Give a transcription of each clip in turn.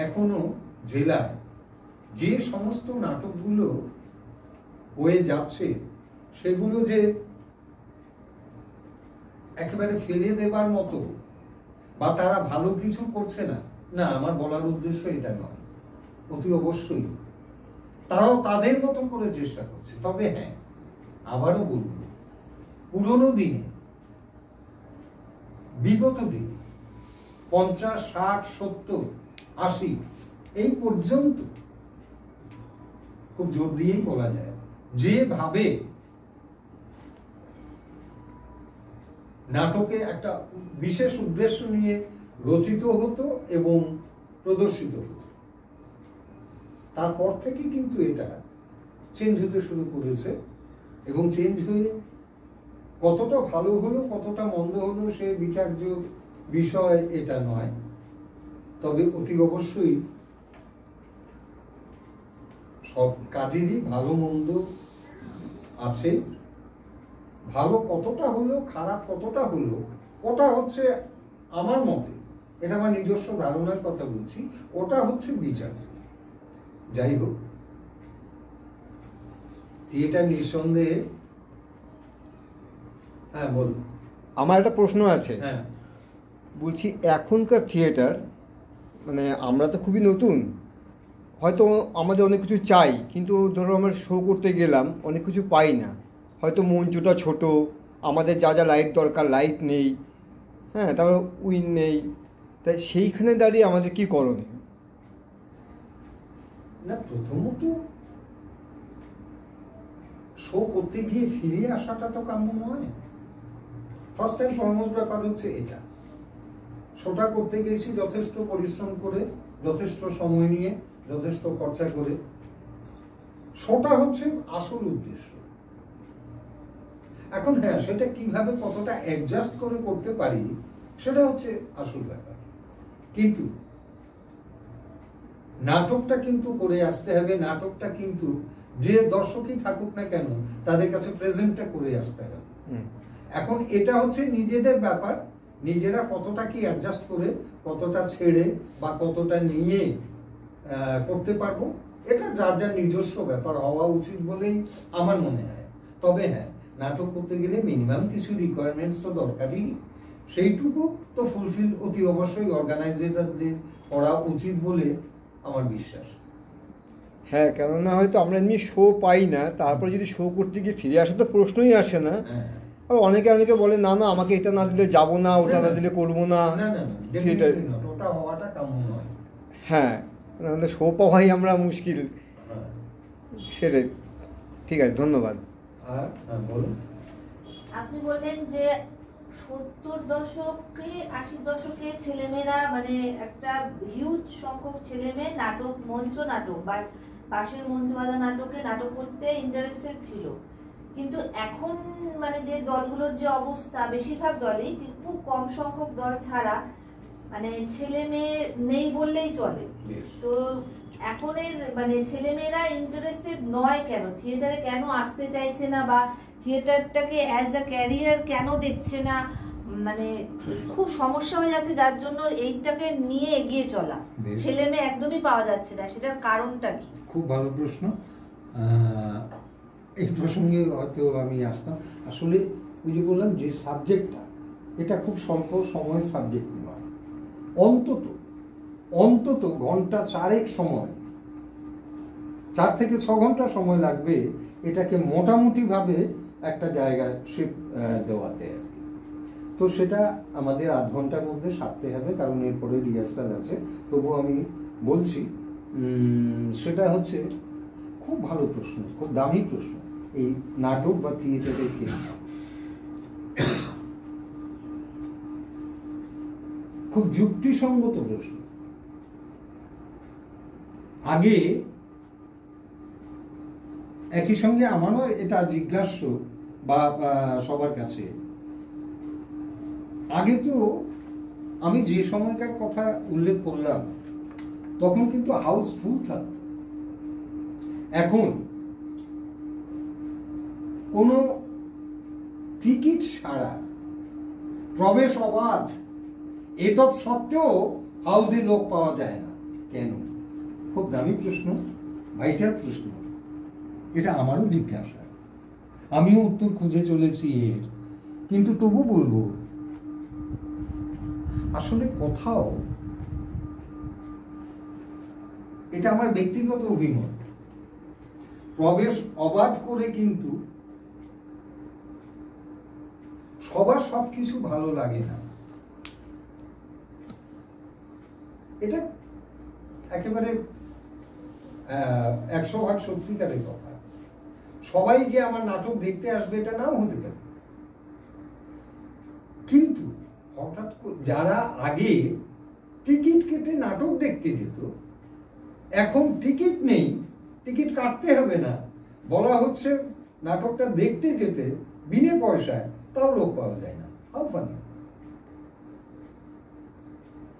এখনো জেলায় যে সমস্ত নাটকগুলো হয়ে যাচ্ছে সেগুলো যে একেবারে ফেলে দেবার মতো বা তারা ভালো কিছু করছে না, না, আমার বলার উদ্দেশ্য এটা নয়। অতি অবশ্যই তারাও তাদের মতো করে চেষ্টা করছে। তবে হ্যাঁ, আবারও বলব, পুরনো দিনে, বিগত দিনে 50, 60, 70, 80 এই পর্যন্ত খুব জোর দিয়েই বলা যায় যেভাবে নাটকে একটা বিশেষ উদ্দেশ্য নিয়ে রচিত হতো এবং প্রদর্শিত হতো, তারপর থেকে কিন্তু এটা চেঞ্জ হতে শুরু করেছে। এবং চেঞ্জ হয়ে কতটা ভালো হলো কতটা মন্দ হলো সে বিচার্য বিষয় এটা নয়। তবে অতি অবশ্যই সব কাজেরই ভালো মন্দ আছে। ভালো কতটা হলো, খারাপ কতটা হলো, ওটা হচ্ছে আমার মতে, এটা আমার নিজস্ব ধারণার কথা বলছি, ওটা হচ্ছে বিচার। যাই হোক, থিয়েটার নিঃসন্দেহে। হ্যাঁ, বল। আমার একটা প্রশ্ন আছে। হ্যাঁ, বলছি এখনকার থিয়েটার, মানে আমরা তো খুবই নতুন, হয়তো আমাদের অনেক কিছু চাই, কিন্তু ধরো আমরা শো করতে গেলাম অনেক কিছু পাই না, হয়তো মঞ্চটা ছোট, আমাদের যা যা লাইট দরকার লাইট নেই, হ্যাঁ, তারপর উইন নেই, তাই সেইখানে দাঁড়িয়ে আমাদের কি করণীয়? না, প্রথমত শো করতে গিয়ে ফিরে আসাটা তো কাম্য নয়। ফার্স্ট টাইম ফরমোস্ট ব্যাপার হচ্ছে এটা, শোটা করতে গেছি যথেষ্ট পরিশ্রম করে, যথেষ্ট সময় নিয়ে, যথেষ্ট খরচা করে, শোটা হচ্ছে আসল উদ্দেশ্য। এখন হ্যাঁ, সেটা কিভাবে কতটা অ্যাডজাস্ট করে করতে পারি সেটা হচ্ছে আসল ব্যাপার। কিন্তু নাটকটা কিন্তু করে আসতে হবে, নাটকটা কিন্তু যে দর্শকই থাকুক না কেন তাদের কাছে প্রেজেন্টটা করে আসতে হবে। এখন এটা হচ্ছে নিজেদের ব্যাপার, নিজেরা কতটা কি অ্যাডজাস্ট করে, কতটা ছেড়ে বা কতটা নিয়ে করতে পারবো, এটা যার যার নিজস্ব ব্যাপার হওয়া উচিত বলেই আমার মনে হয়। তবে হ্যাঁ, নাটক করতে গেলে মিনিমাম কিছু রিকোয়ারমেন্টস তো দরকারই, সেইটুকু তো ফুলফিল অতি অবশ্যই অর্গানাইজেটরদের করা উচিত বলে আমার বিশ্বাস। হ্যাঁ, কেননা হয়তো আমরা এমনি শো পাই না, তারপরে যদি শো করতে গিয়ে ফিরে আসা তো প্রশ্নই আসে না। আর অনেকে বলে না না, আমাকে এটা না দিলে যাবো না, ওটা না দিলে করবো না, থিয়েটার ওটা হওয়াটা কাম্য নয়। হ্যাঁ, শো পাওয়াই আমরা মুশকিল, সেটাই। ঠিক আছে, ধন্যবাদ। বলুন। আপনি বললেন যে 70 দশকে 80 দশকে ছেলেমেয়েরা, মানে একটা হিউজ সংখ্যক ছেলেমেয়ে নাটক, মঞ্চ নাটক বা পাশের মঞ্চ বাঁধা নাটকে নাটক করতে ইন্টারেস্টেড ছিল। কিন্তু এখন মানে যে দলগুলোর যে অবস্থা, বেশিরভাগ দলই, খুব কম সংখ্যক দল ছাড়া মানে ছেলে মেয়ে নেই বললেই চলে। তো এখনের মানে ছেলেমেয়েরা ইন্টারেস্টেড নয় কেন, থিয়েটারে কেন আসতে চাইছে না, বা থিয়েটারটাকে অ্যাজ আ ক্যারিয়ার কেন দেখছে না, মানে খুব সমস্যা হয়ে যাচ্ছে, যার জন্য এইটাকে নিয়ে এগিয়ে চলা ছেলে মেয়ে একদমই পাওয়া যাচ্ছে না, সেটার কারণটা কি? খুব ভালো প্রশ্ন। এই প্রসঙ্গে হয়তো আমি আসতাম। আসলে ওই যে বললাম যে সাবজেক্টটা, এটা খুব স্বল্প সময়ের সাবজেক্ট নয়, অন্তত ঘন্টা 4 সময়, 4 থেকে 6 ঘন্টা সময় লাগবে এটাকে মোটামুটিভাবে একটা জায়গায় শিফট দেওয়াতে। তো সেটা আমাদের 8 ঘন্টার মধ্যে সারতে হবে, কারণ এরপরে রিহার্সাল আছে। তবু আমি বলছি, সেটা হচ্ছে খুব ভালো প্রশ্ন, খুব দামি প্রশ্ন এই নাটক বা থিয়েটারের ক্ষেত্রে। খুব যুক্তিসঙ্গত প্রশ্ন। আগে একই সঙ্গে আমারও এটা জিজ্ঞাস্য বা সবার কাছে, আগে তো আমি যে সময়কার কথা উল্লেখ করলাম তখন কিন্তু হাউসফুল থাকত। এখন কোনো টিকিট ছাড়া, প্রবেশ অবাধ, এতৎ সত্ত্বেও হাউসে লোক পাওয়া যায় না। কেন? খুব দামি প্রশ্ন, ভাইটার প্রশ্ন, এটা আমারও জিজ্ঞাসা, আমিও উত্তর খুঁজে চলেছি এর, কিন্তু তবু বলবো আসলে কোথাও এটা আমার ব্যক্তিগত অভিমত, প্রবেশ অবাধ করে কিন্তু সবার সবকিছু ভালো লাগে না, এটা একেবারে 100% সত্যিকারের কথা। সবাই যে আমার নাটক দেখতে আসবে এটা নাও হতে পারে, কিন্তু হঠাৎ যারা আগে টিকিট কেটে নাটক দেখতে যেত, এখন টিকিট নেই, টিকিট কাটতে হবে না, বলা হচ্ছে নাটকটা দেখতে যেতে বিনা পয়সায়, তাও লোক পাওয়া যায় না। How funny!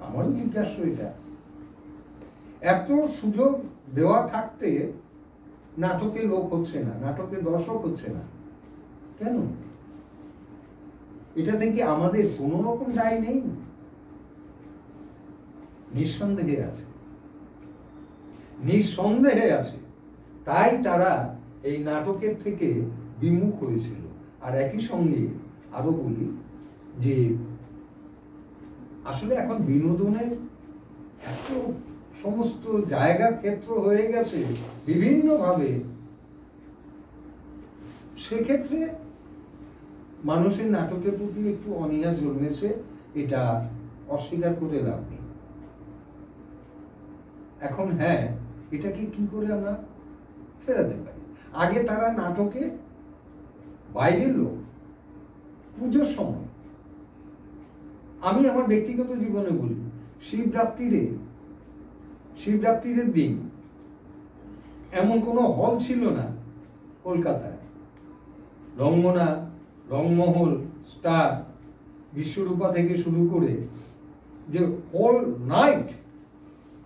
আমারও জিজ্ঞাসা এটা, এত সুযোগ দেওয়া থাকতে নাটকে লোক হচ্ছে না, নাটকে দর্শক হচ্ছে না কেন? এটা থেকে আমাদের কোনো রকম দায় নেই? নিঃসন্দেহে আছে, নিঃসন্দেহে আছে। তাই তারা এই নাটকের থেকে বিমুখ হয়েছিল। আর একই সঙ্গে আরো বলি যে আসলে এখন বিনোদনের এত সমস্ত জায়গা ক্ষেত্র হয়ে গেছে বিভিন্নভাবে, সেক্ষেত্রে মানুষের নাটকের প্রতি একটু অনীহা জন্মেছে, এটা অস্বীকার করে লাভ নেই। এখন হ্যাঁ, এটাকে কি করে আমরা ফেরাতে পারি? আগে তারা নাটকে বাইরের লোক, পুজোর সময়, আমি আমার ব্যক্তিগত জীবনে বলি, শিবরাত্রির দিন এমন কোনো হল ছিল না কলকাতায়, রঙ্গনা, রংমহল, স্টার, বিশ্বরূপা থেকে শুরু করে যে হোল নাইট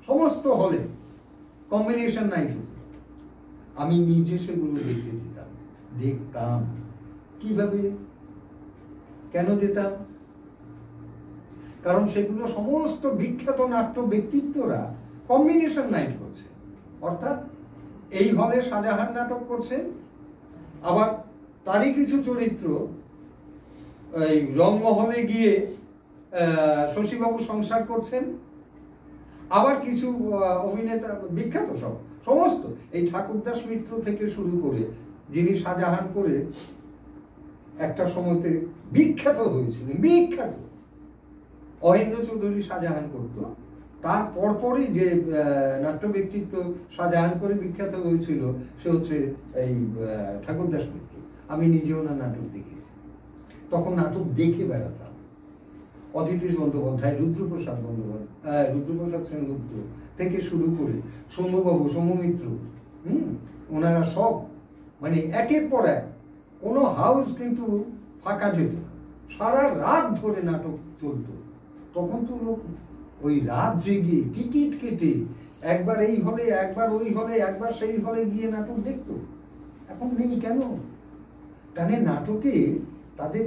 সমস্ত হলে কম্বিনেশন নাইট হতো, আমি নিজে সেগুলো দেখতাম। কিভাবে, কেন যেতাম? কারণ সেগুলো সমস্ত বিখ্যাত নাট্য ব্যক্তিত্বরা কম্বিনেশন নাইট করছে, অর্থাৎ এই হলে শাহজাহান নাটক করছে, আবার তারই কিছু চরিত্র এই রংমহলে গিয়ে শশীবাবু সংসার করছেন, আবার কিছু অভিনেতা বিখ্যাত সমস্ত এই ঠাকুরদাস মিত্র থেকে শুরু করে, যিনি শাহজাহান করে একটা সময়তে বিখ্যাত হয়েছিলেন, বিখ্যাত, অহিন্দ্র চৌধুরী শাহজাহান করত, তার পরপরই যে নাট্য ব্যক্তিত্ব শাহজাহান করে বিখ্যাত হয়েছিল সে হচ্ছে এই ঠাকুরদাস মিত্র। আমি নিজেও না নাটক দেখেছি, তখন নাটক দেখে বেড়াতাম। অতীতীশ বন্দ্যোপাধ্যায়, রুদ্রপ্রসাদ সেনগুপ্ত থেকে শুরু করে সৌম্যবাবু, সৌম্যমিত্র, ওনারা সব মানে একের পর এক, কোনো হাউস কিন্তু ফাঁকা যেত না, সারা রাত ধরে নাটক চলতো। তখন তো লোক ওই রাত জেগে টিকিট কেটে একবার এই হলে, একবার ওই হলে, একবার সেই হলে গিয়ে নাটক দেখতো। এখন নেই কেন? তাহলে নাটকে তাদের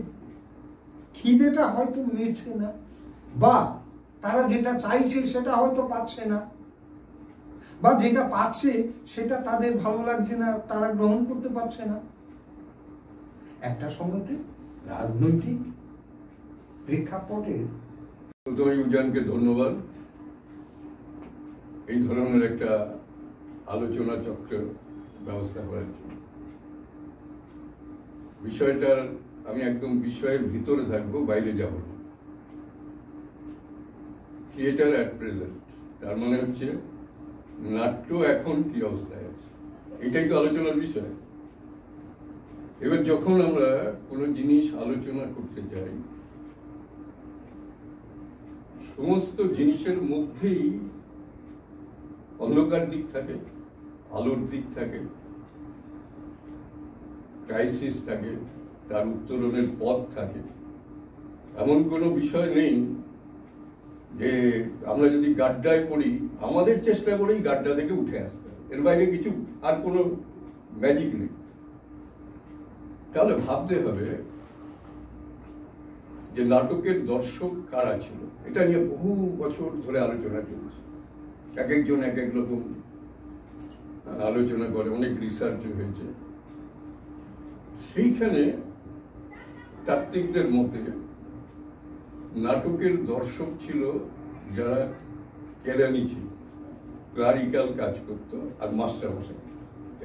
খিদেটা হয়তো মিটছে না, বা তারা যেটা চাইছে সেটা হয়তো পাচ্ছে না, বা যেটা পাচ্ছে সেটা তাদের ভালো লাগছে না, তারা গ্রহণ করতে পারছে না। একটা সময়তে রাজনৈতিক প্রেক্ষাপটে উজানকে ধন্যবাদ এই ধরনের একটা আলোচনা চক্র ব্যবস্থা করার জন্য। বিষয়টার আমি একদম বিষয়ের ভিতরে থাকবো, বাইরে যাব না। থিয়েটার অ্যাট প্রেজেন্ট, তার মানে হচ্ছে নাট্য এখন কি অবস্থায় আছে, এটাই তো আলোচনার বিষয়। এবার যখন আমরা কোনো জিনিস আলোচনা করতে চাই, সমস্ত জিনিসের মধ্যেই অন্ধকার দিক থাকে, আলোর দিক থাকে, ক্রাইসিস থাকে, তার উত্তরণের পথ থাকে। এমন কোনো বিষয় নেই যে আমরা যদি গাড্ডায় পড়ি, আমাদের চেষ্টা করেই গাড্ডা থেকে উঠে আসতে, এর বাইরে কিছু আর কোনো ম্যাজিক নেই। তাহলে ভাবতে হবে যে নাটকের দর্শক কারা ছিল, এটা নিয়ে বহু বছর ধরে আলোচনা চলছে। এক একজন এক এক রকম আলোচনা করে, অনেক রিসার্চ হয়েছে। সেইখানে তাত্ত্বিকদের মতে নাটকের দর্শক ছিল যারা কেরানি ছিল, ক্লারিক্যাল কাজ করতো, আর মাস্টারমশাই।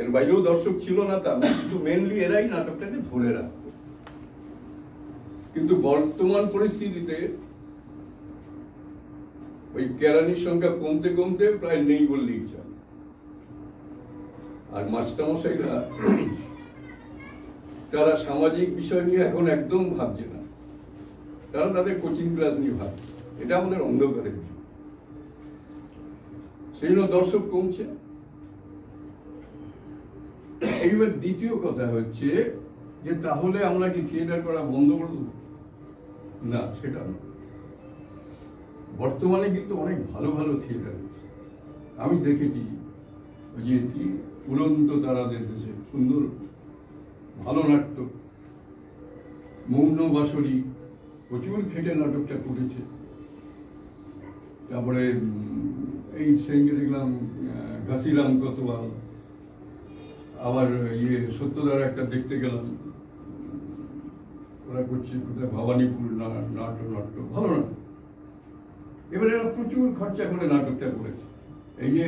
এর বাইরেও দর্শক ছিল না তা না, কিন্তু মেনলি এরাই নাটকটাকে ধরে রাখত। কিন্তু বর্তমান পরিস্থিতিতে ওই কেরানির সংখ্যা কমতে কমতে প্রায় নেই বললেই চলে। আর মাস্টারমশাইরা তারা সামাজিক বিষয় নিয়ে এখন একদম ভাবছে না, তারা তাদের কোচিং ক্লাস নিয়ে ভাবছে। এটা আমাদের অন্ধকারের যুগ, সেই জন্য দর্শক কমছে। এইবার দ্বিতীয় কথা হচ্ছে যে তাহলে আমরা কি থিয়েটার করা বন্ধ করে দেবো? না, সেটা না। বর্তমানে কিন্তু অনেক ভালো ভালো থিয়েটার আছে। আমি দেখেছি ওই যে কি উড়ন্ত তারাদের দেশে সুন্দর ভালো নাট্য, মৌন বাসরী প্রচুর খেটে নাটকটা করেছে। তারপরে এই সেদিনকে দেখলাম ঘাসিরাম কোতোয়াল, আবার সত্যদার একটা দেখতে গেলাম, ওরা করছে কোথায় ভবানীপুর নাট্য, ভালো নাটক। এবারে এরা প্রচুর খরচা করে নাটকটা করেছে। এই যে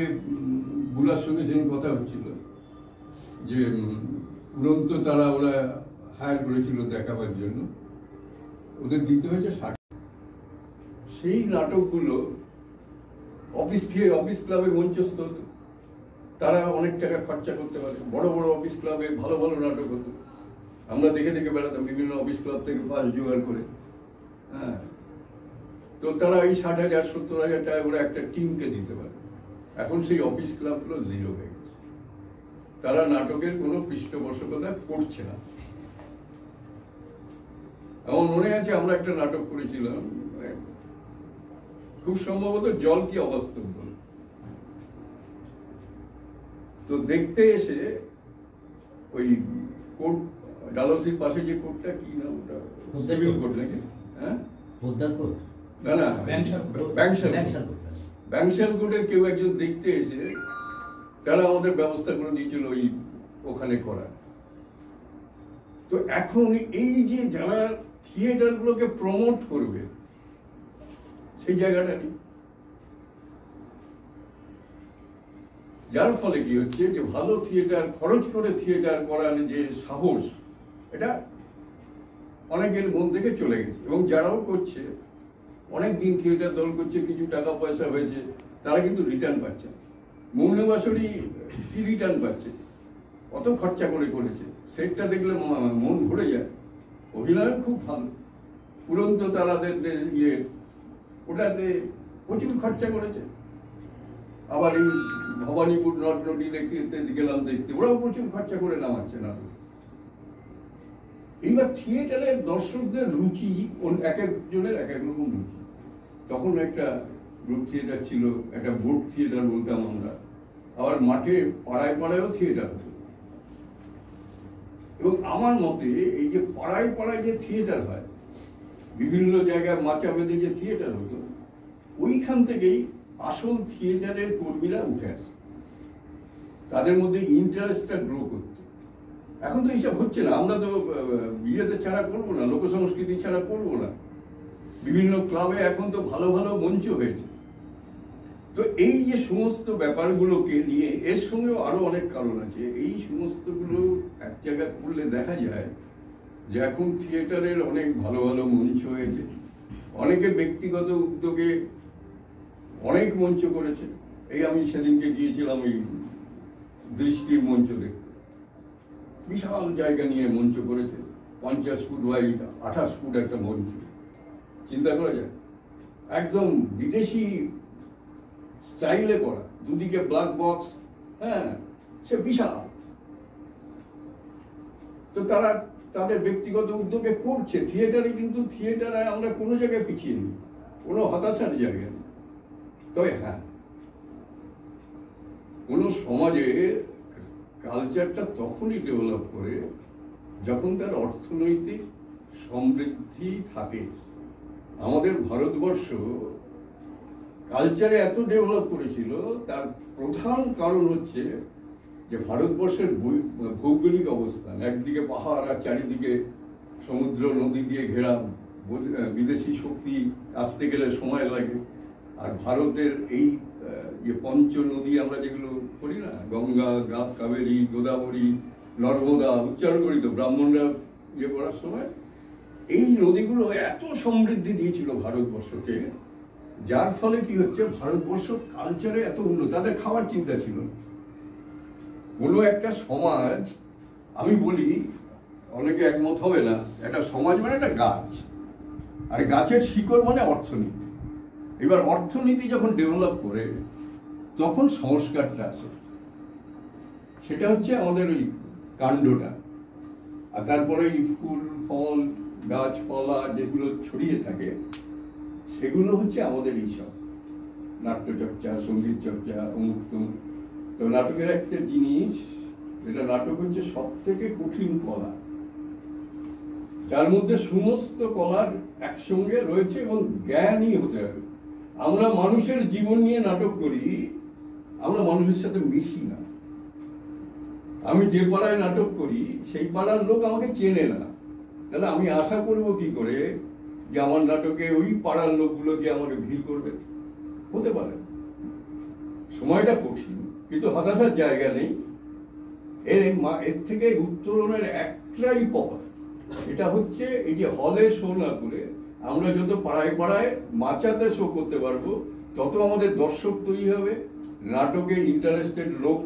বুলার সঙ্গে সেদিন কথা হচ্ছিল যে উড়ন্ত তারা ওরা হায়ার করেছিল দেখাবার জন্য, ওদের দিতে হয়েছে 60। সেই নাটকগুলো অফিস ক্লাবে মঞ্চস্থ হতো, তারা অনেক টাকা খরচা করতে পারে। বড় বড় অফিস ক্লাবে ভালো ভালো নাটক হতো, আমরা দেখে দেখে বেড়াতাম বিভিন্ন অফিস ক্লাব থেকে পাস জোগাড় করে। হ্যাঁ, তো তারা এই 60,000 70,000 টাকা ওরা একটা টিমকে দিতে পারে। এখন সেই অফিস ক্লাবগুলো জিরো হয়ে গেছে, তারা নাটকের কোনো পৃষ্ঠপোষকতা করছে না। আমার মনে আছে আমরা একটা নাটক করেছিলাম, খুব সম্ভবত জল কি অবাস্তব বলে। তো দেখতে এসে ওই কোর্ট, ডালহৌসির পাশে যে কোর্টটা কি নাম, ওটা সিভিল কোর্ট নাকি? হ্যাঁ, না না, ব্যাংশাল কোর্টের কেউ একজন দেখতে এসে তারা আমাদের ব্যবস্থা করে দিয়েছিল ওই ওখানে করা। তো এখন এই যে যারা থিয়েটার গুলোকে প্রমোট করবে সেই জায়গাটা নেই, যার ফলে কি হচ্ছে যে ভালো থিয়েটার, খরচ করে থিয়েটার করার যে সাহস, এটা অনেকের মন থেকে চলে গেছে। এবং যারাও করছে, অনেক দিন থিয়েটার দল করছে, কিছু টাকা পয়সা হয়েছে, তারা কিন্তু রিটার্ন পাচ্ছে না। মৌনবাসরী কি রিটার্ন পাচ্ছে? কত খরচা করে করেছে, সেটটা দেখলে মন ভরে যায়। অভিনয় খুব ভালো, উড়ন্ত তারাদের ওটাতে প্রচুর খরচা করেছে। আবার এই ভবানীপুর নদী দেখতে গেলাম দেখতে, ওরাও প্রচুর খরচা করে নামাচ্ছে না। এইবার থিয়েটারের দর্শকদের রুচি এক একজনের এক এক রকম রুচি। তখন একটা গ্রুপ থিয়েটার ছিল, একটা বোর্ড থিয়েটার বলতাম আমরা। আবার মাঠে পাড়ায় পাড়ায়ও থিয়েটার হতো। এবং আমার মতে এই যে পাড়ায় পাড়ায় যে থিয়েটার হয়, বিভিন্ন জায়গায় মাচা বেঁধে যে থিয়েটার হতো, ওইখান থেকেই আসল থিয়েটারের কর্মীরা উঠে আসে, তাদের মধ্যে ইন্টারেস্টটা গ্রো করতো। এখন তো এইসব হচ্ছে না। আমরা তো বিয়েতে ছাড়া করবো না, লোক সংস্কৃতি ছাড়া করবো না। বিভিন্ন ক্লাবে এখন তো ভালো ভালো মঞ্চ হয়েছে। তো এই যে সমস্ত ব্যাপারগুলোকে নিয়ে, এর সঙ্গেও আরো অনেক কারণ আছে। এই সমস্তগুলো এক জায়গায় করলে দেখা যায় যে এখন থিয়েটারের অনেক ভালো ভালো মঞ্চ হয়েছে। অনেকে ব্যক্তিগত উদ্যোগে অনেক মঞ্চ করেছে। এই আমি সেদিনকে গিয়েছিলাম এই দৃষ্টির মঞ্চ দেখতে, বিশাল জায়গা নিয়ে মঞ্চ করেছে, 50 ফুট বাই 28 ফুট একটা মঞ্চ। চিন্তা করা যায়, একদম বিদেশি স্টাইলে করা, দুদিকে ব্ল্যাক বক্স। হ্যাঁ, সে বিশাল। তো তারা তাদের ব্যক্তিগত উদ্যোগে করছে থিয়েটারে, কিন্তু থিয়েটারে আমরা কোনো জায়গায় পিছিয়ে নিই, কোনো হতাশার জায়গা নেই। তবে হ্যাঁ, কোনো সমাজে কালচারটা তখনই ডেভেলপ করে যখন তার অর্থনৈতিক সমৃদ্ধি থাকে। আমাদের ভারতবর্ষ কালচারে এত ডেভেলপ করেছিল, তার প্রধান কারণ হচ্ছে যে ভারতবর্ষের ভৌগোলিক অবস্থান। একদিকে পাহাড় আর চারিদিকে সমুদ্র নদী দিয়ে ঘেরা, বিদেশি শক্তি আসতে গেলে সময় লাগে। আর ভারতের এই যে পঞ্চ নদী আমরা যেগুলো করি না, গঙ্গা, কাবেরী, গোদাবরী, নর্মদা, উচ্চারণ করি তো ব্রাহ্মণরা ইয়ে করার সময়, এই নদীগুলো এত সমৃদ্ধি দিয়েছিল ভারতবর্ষকে, যার ফলে কি হচ্ছে, ভারতবর্ষ কালচারে এত উন্নত। তাদের খাওয়ার চিন্তা ছিল না। কোনো একটা সমাজ, আমি বলি, অনেকে একমত হবে না, একটা সমাজ মানে একটা গাছ, আর গাছের শিকড় মানে অর্থনীতি। এবার অর্থনীতি যখন ডেভেলপ করে তখন সংস্কারটা আসে, সেটা হচ্ছে আমাদের ওই কাণ্ডটা। আর তারপরে এই ফুল ফল গাছপালা যেগুলো ছড়িয়ে থাকে, সেগুলো হচ্ছে আমাদের এইসব নাট্যচর্চা, সঙ্গীত চর্চা, অমুক তমুক। তো নাটকের একটা জিনিস, এটা নাটক হচ্ছে সব থেকে কঠিন কলা, যার মধ্যে সমস্ত কলার একসঙ্গে রয়েছে এবং জ্ঞানই হতে হবে। আমরা মানুষের জীবন নিয়ে নাটক করি, আমরা মানুষের সাথে মিশি না। আমি যে পাড়ায় নাটক করি সেই পাড়ার লোক আমাকে চেনে না, তাহলে আমি আশা করব কি করে যে আমার নাটকে ওই পাড়ার লোকগুলো কি আমাকে ভিড় করবে? হতে পারে। সময়টা কঠিন, কিন্তু হতাশার জায়গা নেই। এর থেকে উত্তরণের একটাই পথ, এটা হচ্ছে এই যে হলে শো না করে আমরা যত পাড়ায় পাড়ায় মাচাতে শো করতে পারবো, তত আমাদের দর্শক তৈরি হবে, নাটকে ইন্টারেস্টেড লোক,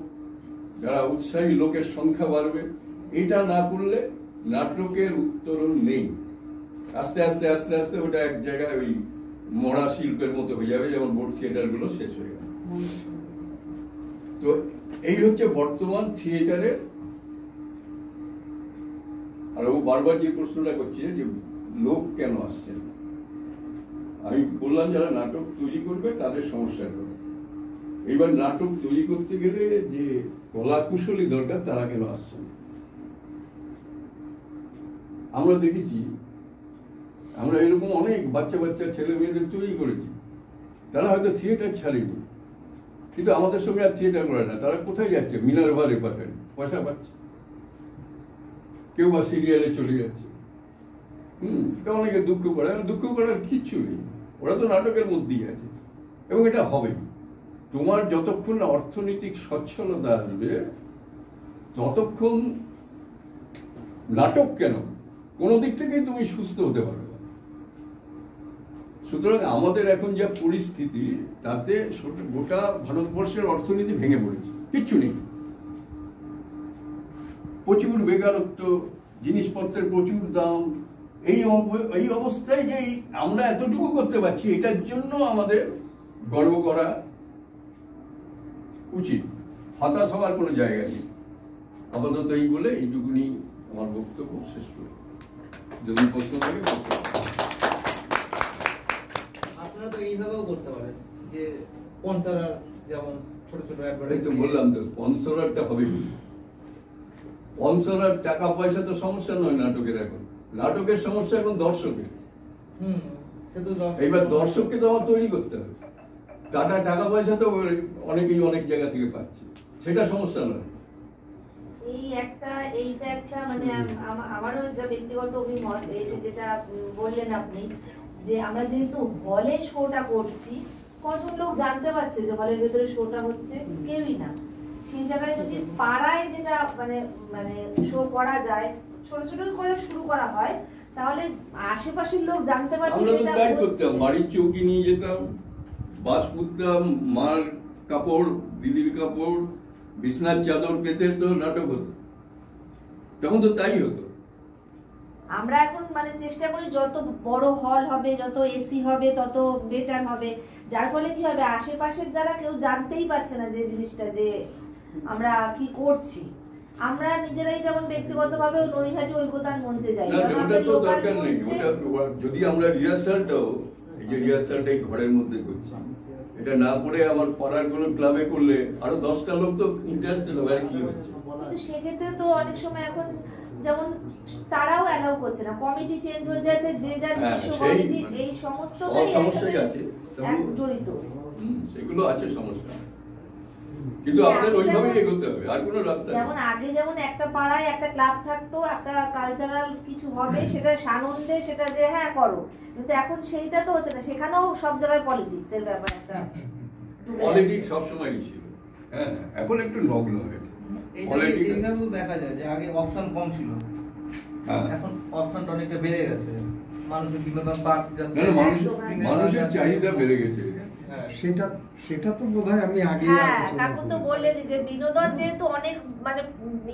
যারা উৎসাহী লোকের সংখ্যা বাড়বে। এটা না করলে নাটকের উত্তরণ নেই। আস্তে আস্তে আস্তে আস্তে ওটা এক জায়গায় ওই মরা শিল্পের মতো হয়ে যাবে, যেমন বোর্ড থিয়েটার গুলো শেষ হয়ে গেল। তো এই হচ্ছে বর্তমান থিয়েটারের। আর ও বারবার যে প্রশ্নটা করছে যে লোক কেন আসছে, আমি বললাম যারা নাটক তৈরি করবে তাদের সমস্যা হবে। এইবার নাটক তৈরি করতে গেলে যে কলা কুশলী দরকার, তারা কেন আসছে না? আমরা দেখেছি, আমরা এরকম অনেক বাচ্চা বাচ্চা ছেলে মেয়েদের তৈরি করেছি, তারা হয়তো থিয়েটার ছাড়েনি, কিন্তু আমাদের সঙ্গে আর থিয়েটার করে না। তারা কোথায় যাচ্ছে? মিনার্ভা রেপার্টরি, পয়সা পাচ্ছে। কেউ বা সিরিয়ালে চলে যাচ্ছে। অনেকে দুঃখ করে, দুঃখ করার কিচ্ছু নেই, ওরা তো নাটকের মধ্যেই আছে, এবং এটা হবে। তোমার যতক্ষণ না অর্থনৈতিক সচ্ছলতা আসবে, ততক্ষণ নাটক কেন, কোন দিক থেকেই তুমি সুস্থ হতে পারবে না। সুতরাং আমাদের এখন যা পরিস্থিতি, তাতে গোটা ভারতবর্ষের অর্থনীতি ভেঙে পড়েছে, কিচ্ছু নেই। প্রচুর বেকারত্ব, জিনিসপত্রের প্রচুর দাম। এই অবস্থায় যে আমরা এতটুকু করতে পারছি, এটার জন্য আমাদের গর্ব করা উচিত। হতাশ হওয়ার কোনো জায়গা নেই। আপাতত এই বলে এইটুকুনি আমার বক্তব্য শেষ করে, যদি প্রশ্ন থাকে। আপনারা তো এইভাবেও করতে পারেন যে স্পন্সরার, যেমন ছোট ছোট এই তো বললাম, তো স্পন্সরারটা হবে কি? স্পন্সরার টাকা পয়সা তো সমস্যা নয় নাটকের। এখন নাটকের সমস্যা এখন দর্শকের। এইবার দর্শককে তো আমার তৈরি করতে হবে। টাকা পয়সা তো অনেকেই অনেক জায়গা থেকে পাচ্ছে, সেটা সমস্যা নয়। এইটা একটা মানে আমারও যা ব্যক্তিগত অভিমত, এই যেটা বললেন আপনি, যে আমরা যেহেতু হলে শোটা করছি, কজন লোক জানতে পারছে যে হলের ভেতরে শোটা হচ্ছে? কেউই না। সেই জায়গায় যদি পাড়ায় যেটা মানে মানে শো করা যায়, ছোট ছোট করে শুরু করা হয়, তাহলে আশেপাশের লোক জানতে পারছে। আমরা তো তাই করতাম, বাড়ির চৌকি নিয়ে যেতাম, বাস পুততাম, মার কাপড়, দিদির কাপড়, বিছনার চাদর পেতে তো নাটক হতো, তখন তো তাই হতো। আমরা এখন মানে চেষ্টা করি যত বড় হল হবে, যত এসি হবে, তত বেটার হবে। যার ফলে কি হবে, আশেপাশের যারা কেউ জানতেই পারছে না যে জিনিসটা যে আমরা কি করছি। আমরা নিজেরাই যেমন ব্যক্তিগতভাবে নৈহাটি ঐক্যতান মঞ্চে যাই, ওটা তো দরকার নেই। ওটা যদি আমরা রিহার্সালটাও, এই যে রিহার্সালটাই ঘরের মধ্যে করছি, এটা না করে আমার পাড়ার কোনো ক্লাবে করলে আরো 10টা লোক তো ইন্টারেস্টেড হবে। আর কি হচ্ছে, কিন্তু সেক্ষেত্রে তো অনেক সময় এখন যেমন তারাও অ্যালাউ করছে না, কমিটি চেঞ্জ হয়ে যাচ্ছে, যে যার নিজস্ব কমিটি, এই সমস্তটাই একসাথে জড়িত। সেগুলো আছে সমস্যা, কিন্তু আমাদের ওইভাবেই এগোতে হবে, আর কোনো রাস্তা নেই। যেমন আগে যেমন একটা পাড়ায় একটা ক্লাব থাকতো, একটা কালচারাল কিছু হবে, সেটা সানন্দে সেটা যে হ্যাঁ করো, কিন্তু এখন সেইটা তো হচ্ছে না, সেখানেও সব জায়গায় পলিটিক্স এর ব্যাপার একটা পলিটিক্স সবসময়ই ছিল, হ্যাঁ এখন একটু নগ্ন হয়ে গেছে। এইভাবেও দেখা যায় যে আগে অপশন কম ছিল, হ্যাঁ। এখন অপশনটা অনেকটা বেড়ে গেছে, মানুষের বিনোদন পার্ক যাচ্ছে, না, মানুষের চাহিদা বেড়ে গেছে। হ্যাঁ। সেটা তো বোধহয় আমি আগে হ্যাঁ কাকু তো বললেনই যে বিনোদন যেহেতু অনেক মানে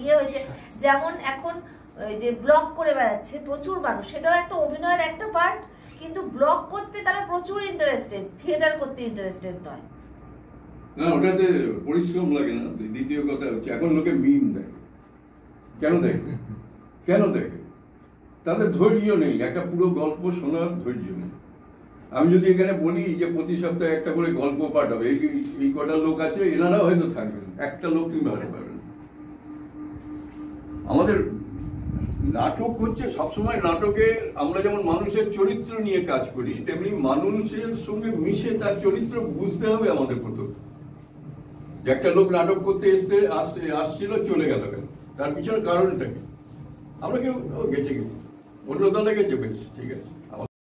ইয়ে হয়েছে, যেমন এখন ওই যে ব্লগ করে বেড়াচ্ছে প্রচুর মানুষ, সেটাও একটা অভিনয়ের একটা পার্ট, কিন্তু ব্লগ করতে তারা প্রচুর ইন্টারেস্টেড, থিয়েটার করতে ইন্টারেস্টেড নয়। না, ওটাতে পরিশ্রম লাগে না। দ্বিতীয় কথা হচ্ছে এখন লোকে মিম দেখে। কেন দেখে? তাদের ধৈর্য নেই, একটা পুরো গল্প শোনার ধৈর্য নেই। আমি যদি এখানে বলি যে প্রতি সপ্তাহে একটা করে গল্প পাঠ হবে, এই কটা লোক আছে, এনারা হয়তো থাকবেন, একটা লোক তুমি ভালো পাবেন। আমাদের নাটক হচ্ছে সবসময়, নাটকে আমরা যেমন মানুষের চরিত্র নিয়ে কাজ করি, তেমনি মানুষের সঙ্গে মিশে তার চরিত্র বুঝতে হবে আমাদের প্রথম। যে একটা লোক নাটক করতে আসছিল, চলে গেল কেন, তার পিছনে কারণটা কি? আমরা কেউ গেছে, অন্য দলে গেছে, বেশ ঠিক আছে।